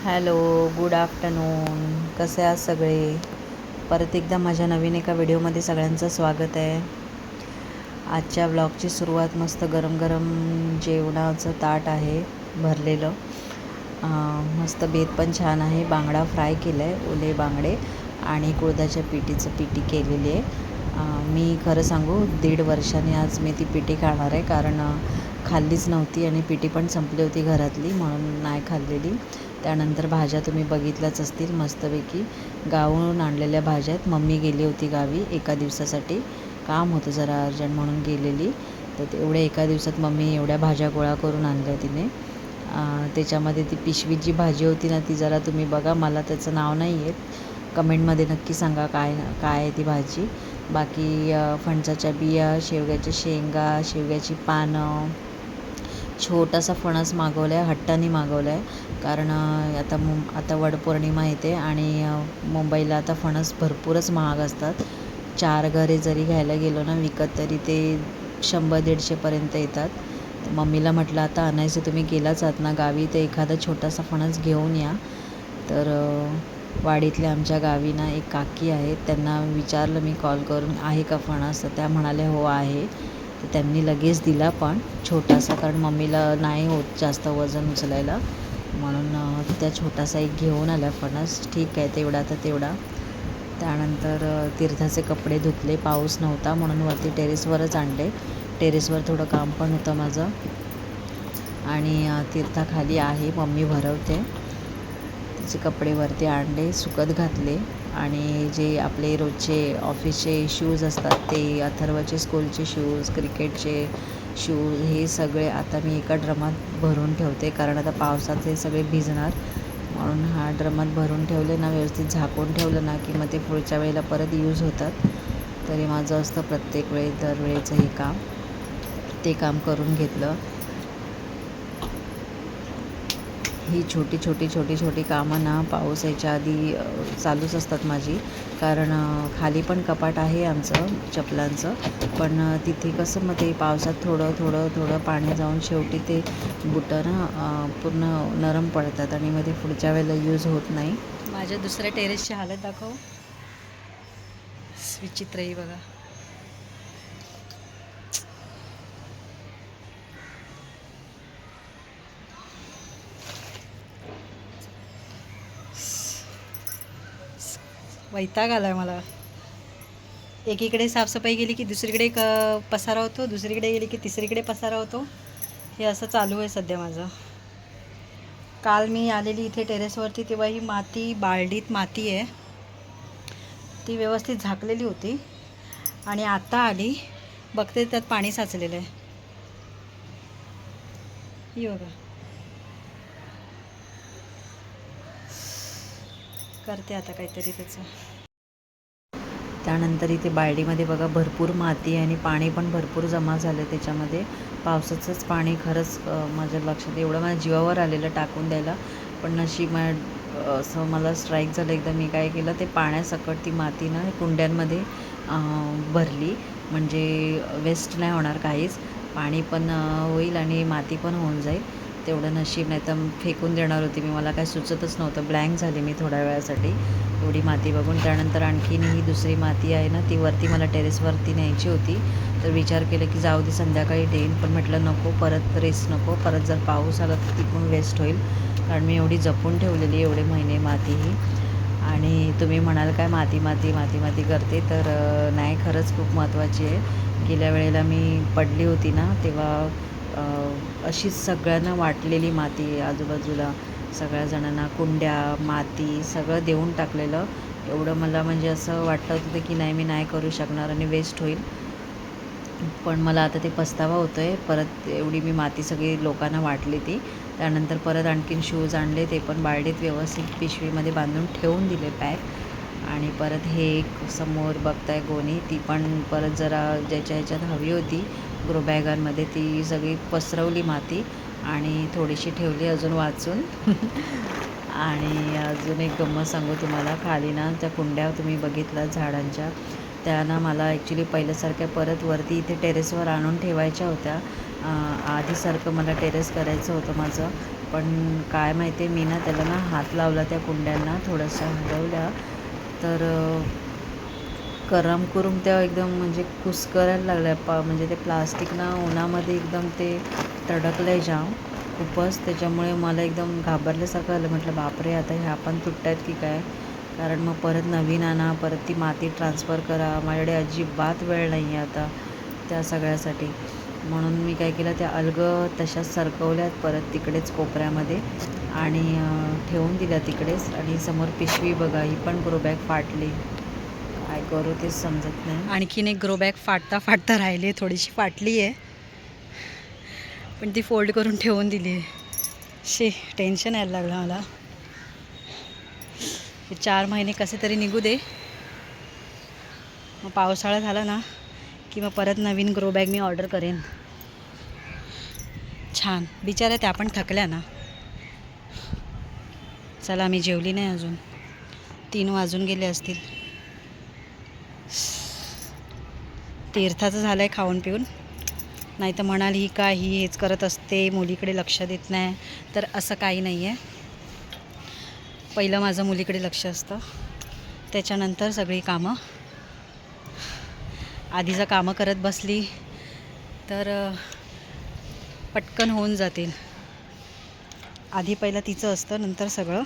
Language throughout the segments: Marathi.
Hello, good afternoon. कसे आहात सगळे? परत एकदा माझ्या नवीन एका व्हिडिओमध्ये सगळ्यांचं स्वागत आहे. आजच्या ब्लॉगची सुरुवात मस्त गरम गरम जेवणाचं ताट आहे भरलेलं. मस्त बेत पण छान आहे. बांगडा फ्राय केला आहे, ओले बांगडे, आणि कुळथाच्या पिठी केलेली आहे. मी खरं सांगू, 1.5 वर्षांनी आज मी ती पिठी खाणार आहे, कारण खाल्लीच नव्हती आणि पिठी पण संपली होती घरातली, म्हणून नाही खाल्लेली. त्यानंतर भाज्या तुम्ही बघितल्याच असतील, मस्तपैकी गावाहून आणलेल्या भाज्या आहेत. मम्मी गेली होती गावी एका दिवसासाठी, काम होतं जरा अर्जंट म्हणून गेलेली. तर एवढ्या एका दिवसात मम्मी एवढ्या भाज्या गोळा करून आणल्या तिने. त्याच्यामध्ये ती पिशवीत जी भाजी होती ना, ती जरा तुम्ही बघा, मला त्याचं नाव नाही येत. कमेंटमध्ये नक्की सांगा काय काय आहे ती भाजी. बाकी फणसाच्या बिया, शेवग्याच्या शेंगा, शेवग्याची पानं, छोटासा फणस मागवला आहे, हट्टाने मागवला आहे, कारण आता वटपौर्णिमा येते आणि मुंबईला आता फणस भरपूरच महाग असतात. 4 घरे जरी घ्यायला गेलो ना विकत, तरी ते 100-150पर्यंत येतात. मम्मीला म्हटलं, आता आणायचं तुम्ही गेलाच आहात ना गावी, तर एखादा छोटासा फणस घेऊन या. तर वाडीतल्या आमच्या गावी ना एक काकी आहेत, त्यांना विचारलं मी कॉल करून, आहे का फणस? तर त्या म्हणाल्या हो आहे. तर त्यांनी लगेच दिला, पण छोटासा, कारण मम्मीला नाही होत जास्त वजन उचलायला, म्हणून त्या छोटासा एक घेऊन आल्या फणस. ठीक आहे, तेवढा तर तेवढा. त्यानंतर तीर्थाचे कपडे धुतले, पाऊस नव्हता म्हणून वरती टेरेसवरच आणले. टेरेसवर थोडं काम पण होतं माझं, आणि तीर्थाखाली आहे, मम्मी भरवते. तिचे कपडे वरती आणले, सुकत घातले, आणि जे आपले रोजचे ऑफिसचे शूज असतात, ते अथर्वचे स्कूलचे शूज, क्रिकेटचे शूज, हे सगळे आता मी एका ड्रमात भरून ठेवते, कारण आता पावसात हे सगळे भिजणार, म्हणून हा ड्रमात भरून ठेवले ना, व्यवस्थित झाकून ठेवलं ना, की मग ते पुढच्या वेळेला परत यूज होतात. तरी माझं असतं प्रत्येक वेळी, दरवेळेचं हे काम, ते काम करून घेतलं. ही छोटी छोटी छोटी छोटी कामं ना पाऊस यायच्या आधी चालूच असतात माझी, कारण खाली पण कपाट आहे आमचं चपलांचं, पण तिथे कसं मग ते पावसात थोडं थोडं थोडं पाणी जाऊन शेवटी ते बुटं ना पूर्ण नरम पडतात, आणि मग ते पुढच्या वेळेला यूज होत नाही. माझ्या दुसऱ्या टेरेसची हालत दाखव, विचित्रही बघा. वैताग आला आहे मला. एकीकडे साफसफाई केली की दुसरीकडे पसारा होतो, दुसरीकडे गेली की तिसरीकडे पसारा होतो. हे असं चालू आहे सध्या माझं. काल मी आलेली इथे टेरेसवरती, तेव्हा ही माती, बाल्डीत माती आहे, ती व्यवस्थित झाकलेली होती, आणि आता आली बघते त्यात पाणी साचलेलं आहे. ही बघा, करते आता काहीतरी त्याचं. त्यानंतर इथे बाल्डीमध्ये बघा भरपूर माती आणि पाणी पण भरपूर जमा झालं आहे त्याच्यामध्ये. पावसाचंच पाणी खरंच माझ्या लक्षात, एवढं माझ्या जीवावर आलेलं टाकून द्यायला, पण नशीब असं मला स्ट्राईक झालं एकदा. मी काय केलं, ते पाण्यासकट ती माती ना कुंड्यांमध्ये भरली, म्हणजे वेस्ट नाही होणार काहीच, पाणी पण होईल आणि माती पण होऊन जाईल. तेवढं नशीब, नाही तर फेकून देणार होती मी, मला काय सुचतच नव्हतं. ब्लँक झाली मी थोड्या वेळासाठी एवढी माती बघून. त्यानंतर आणखीन ही दुसरी माती आहे ना, ती वरती मला टेरेसवरती न्यायची होती, तर विचार केला की जाऊ दे संध्याकाळी देईन, पण म्हटलं नको, परत रिस्क नको, परत जर पाऊस आला तर ती पण वेस्ट होईल, कारण मी एवढी जपून ठेवलेली एवढे महिने माती ही. आणि तुम्ही म्हणाल काय माती माती माती माती करते, तर नाही, खरंच खूप महत्त्वाची आहे. गेल्या वेळेला मी पडली होती ना, तेव्हा अशीच सगळ्यांना वाटलेली माती, आजूबाजूला सगळ्या जणांना कुंड्या, माती सगळं देऊन टाकलेलं. एवढं मला म्हणजे असं वाटत होतं की नाही, मी नाही करू शकणार आणि वेस्ट होईल, पण मला आता ते पस्तावा होतो आहे. परत एवढी मी माती सगळी लोकांना वाटली ती. त्यानंतर परत आणखीन शूज आणले, ते पण बाल्डीत व्यवस्थित पिशवीमध्ये बांधून ठेवून दिले पॅक. आणि परत हे एक समोर बघताय गोणी, ती पण परत जरा ज्याच्या ह्याच्यात हवी होती ग्रो बॅगांमध्ये, ती सगळी पसरवली माती आणि थोडीशी ठेवली अजून वाचून. आणि अजून एक गंमत सांगू तुम्हाला, खाली ना त्या कुंड्या तुम्ही बघितल्या झाडांच्या, त्या ना मला ॲक्च्युली पहिल्यासारख्या परत वरती इथे टेरेसवर आणून ठेवायच्या होत्या. आधीसारखं मला टेरेस करायचं होतं माझं, पण काय माहिती आहे, मी ना त्याला ना हात लावला त्या कुंड्यांना, थोडंसं हलवल्या तर करम करून त्या एकदम म्हणजे कुस्करायला लागल्या. म्हणजे ते प्लास्टिक ना उन्हामध्ये एकदम ते तडकलं आहे जाम खूपच. त्याच्यामुळे मला एकदम घाबरल्यासारखं झालं. म्हटलं बापरे, आता ह्या पण तुटत आहेत की काय, कारण मग परत नवीन आणा, परत ती माती ट्रान्सफर करा. माझ्याकडे अजिबात वेळ नाही आहे आता त्या सगळ्यासाठी. म्हणून मी काय केलं, त्या अलगद तशाच सरकवल्यात परत तिकडेच कोपऱ्यामध्ये आणि ठेवून दिल्या तिकडेच. आणि समोर पिशवी बघा, ही पण ग्रो बॅग फाटली. काय करू तेच समजत नाही. आणखीन एक ग्रो बॅग फाटता राहिली आहे, थोडीशी फाटली आहे पण ती फोल्ड करून ठेवून दिली आहे. टेन्शन यायला लागलं मला. हे 4 महिने कसे तरी निघू दे, मग पावसाळा झाला ना की मग परत नवीन ग्रो बॅग मी ऑर्डर करेन. छान बिचाऱ्या त्या पण थकल्या ना. चला, मी जेवली नाही अजून, 3 वाजून गेले असतील. तीर्थाचं झालं आहे खाऊन पिऊन. नाही तर म्हणाल ही काय, ही हेच करत असते, मुलीकडे लक्ष देत नाही. तर असं काही नाही आहे. पहिलं माझं मुलीकडे लक्ष असतं, त्याच्यानंतर सगळी कामं. आधी जर कामं करत बसली तर पटकन होऊन जातील. आधी पहिलं तिचं असतं, नंतर सगळं.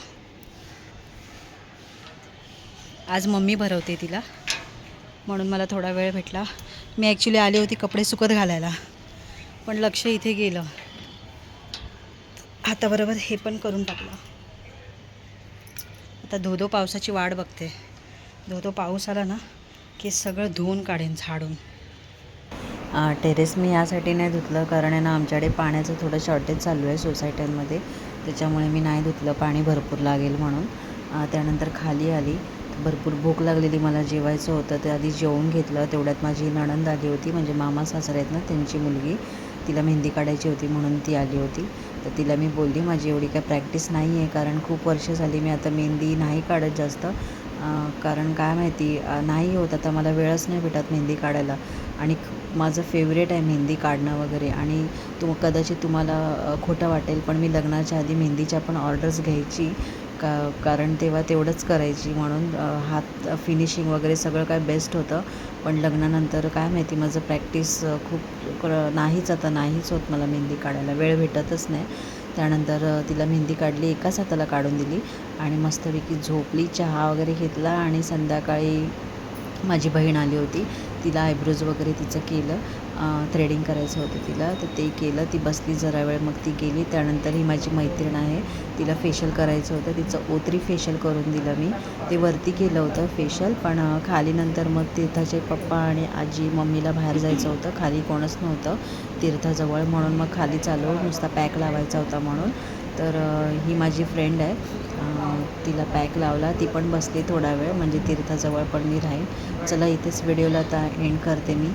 आज मम्मी भरवते तिला, म्हणून मला थोडा वेळ भेटला. मी ॲक्च्युली आली होती कपडे सुकत घालायला, पण लक्ष इथे गेलं. हाताबरोबर हे पण करून टाकलं. आता धोधो पावसाची वाट बघते. धोधो पाऊस आला ना की सगळं धुवून काढेन, झाडून. टेरेस मी यासाठी नाही धुतलं, कारण आहे ना आमच्याकडे पाण्याचं थोडं शॉर्टेज चालू आहे सोसायट्यांमध्ये, त्याच्यामुळे मी नाही धुतलं, पाणी भरपूर लागेल म्हणून. त्यानंतर खाली आली, भरपूर भूक लागलेली, मला जेवायचं होतं. ते आधी जेवून घेतलं. तेवढ्यात माझी नणंद आली होती, म्हणजे मामा सासरे आहेत ना त्यांची मुलगी. तिला मेहंदी काढायची होती म्हणून ती आली होती. तर तिला मी बोलली, माझी एवढी काय प्रॅक्टिस नाही आहे, कारण खूप वर्ष झाली मी आता मेहंदी नाही काढत जास्त. कारण काय माहिती नाही होत, आता मला वेळच नाही भेटत मेहंदी काढायला. आणि माझं फेवरेट आहे मेहंदी काढणं वगैरे. आणि कदाचित तुम्हाला खोटं वाटेल, पण मी लग्नाच्या आधी मेहंदीच्या पण ऑर्डर्स घ्यायची, कारण तेव्हा तेवढंच करायची म्हणून. हात फिनिशिंग वगैरे सगळं काय बेस्ट होतं. पण लग्नानंतर काय माहिती माझं प्रॅक्टिस खूप नाहीच, आता नाहीच होत मला मेहंदी काढायला, वेळ भेटतच नाही. त्यानंतर तिला मेहंदी काढली, एकाच हाताला काढून दिली आणि मस्तपैकी झोपली. चहा वगैरे घेतला आणि संध्याकाळी माझी बहीण आली होती, तिला आयब्रोज वगैरे तिचं केलं. थ्रेडिंग करायचं होतं तिला, तर ते केलं. ती बसली जरा वेळ, मग ती गेली. त्यानंतर ही माझी मैत्रीण आहे, तिला फेशियल करायचं होतं, तिचं ओत्री फेशियल करून दिलं मी. ते वरती केलं होतं फेशियल, पण खाली नंतर मग तीर्थाचे पप्पा आणि आजी, मम्मीला बाहेर जायचं होतं, खाली कोणच नव्हतं तीर्थाजवळ, म्हणून मग खाली चालू नुसता पॅक लावायचा होता म्हणून. तर ही माझी फ्रेंड आहे, तिला पॅक लावला, ती पण बसली थोडा वेळ, म्हणजे तीर्थाजवळ पण मी राहीन. चला, इथेच व्हिडिओला आता एंड करते मी.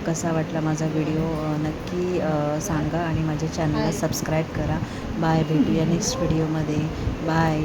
कसा वाटला माझा व्हिडिओ नक्की सांगा आणि माझ्या चॅनलला सबस्क्राईब करा. बाय, भेटूया नेक्स्ट व्हिडिओमध्ये. बाय.